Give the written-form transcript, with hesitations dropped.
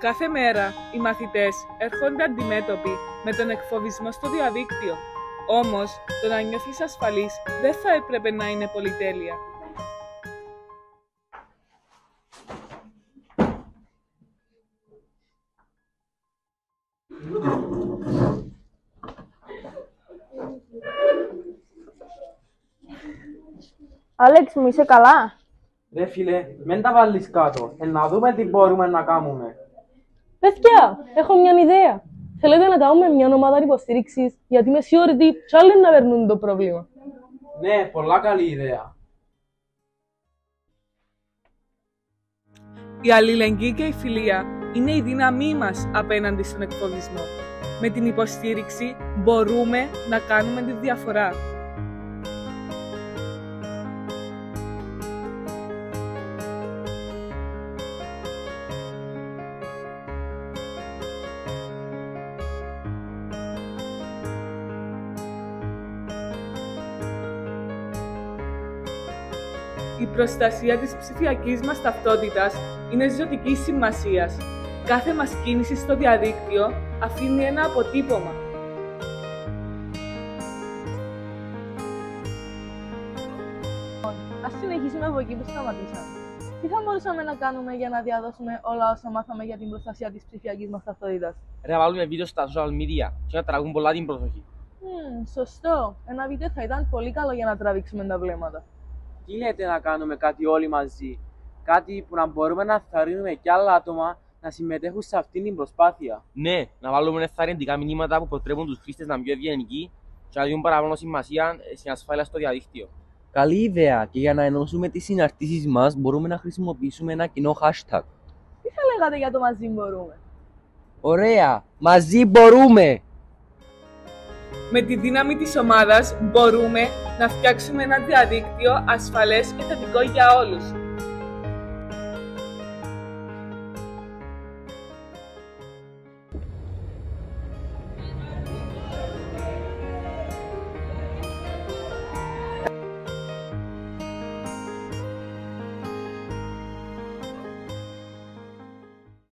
Κάθε μέρα οι μαθητές έρχονται αντιμέτωποι με τον εκφοβισμό στο διαδίκτυο. Όμως, το να νιώθεις ασφαλής δεν θα έπρεπε να είναι πολυτέλεια. Άλεξ μου, είσαι καλά? Ρε φίλε, μην τα βάλεις κάτω. Να δούμε τι μπορούμε να κάνουμε. Παιδιά, έχω μια ιδέα. Θέλετε να κάνουμε μια ομάδα υποστήριξης, γιατί είμαι σίγουρη ότι κι άλλοι να περνούν το πρόβλημα. Ναι, πολλά καλή ιδέα. Η αλληλεγγύη και η φιλία είναι η δύναμή μας απέναντι στον εκφοβισμό. Με την υποστήριξη μπορούμε να κάνουμε τη διαφορά. Η προστασία της ψηφιακής μας ταυτότητας είναι ζωτικής σημασίας. Κάθε μας κίνηση στο διαδίκτυο αφήνει ένα αποτύπωμα. Ας συνεχίσουμε από εκεί που σταματήσαμε. Τι θα μπορούσαμε να κάνουμε για να διαδώσουμε όλα όσα μάθαμε για την προστασία της ψηφιακής μας ταυτότητας? Ρε, να βάλουμε βίντεο στα social media και να τραβούν πολλά την προσοχή. Σωστό. Ένα βίντεο θα ήταν πολύ καλό για να τραβήξουμε τα βλέμματα. Τι λέτε να κάνουμε κάτι όλοι μαζί, κάτι που να μπορούμε να θαρρύνουμε κι άλλα άτομα να συμμετέχουν σε αυτήν την προσπάθεια. Ναι, να βάλουμε ευθαρρυντικά μηνύματα που αποτρέπουν τους χρήστες να είναι πιο ευγενικοί και να δίνουν παραπάνω σημασία στην ασφάλεια στο διαδίκτυο. Καλή ιδέα, και για να ενώσουμε τις συναρτήσεις μας μπορούμε να χρησιμοποιήσουμε ένα κοινό hashtag. Τι θα λέγατε για το μαζί μπορούμε? Ωραία, μαζί μπορούμε! Με τη δύναμη της ομάδας μπορούμε να φτιάξουμε ένα διαδίκτυο ασφαλές και θετικό για όλους.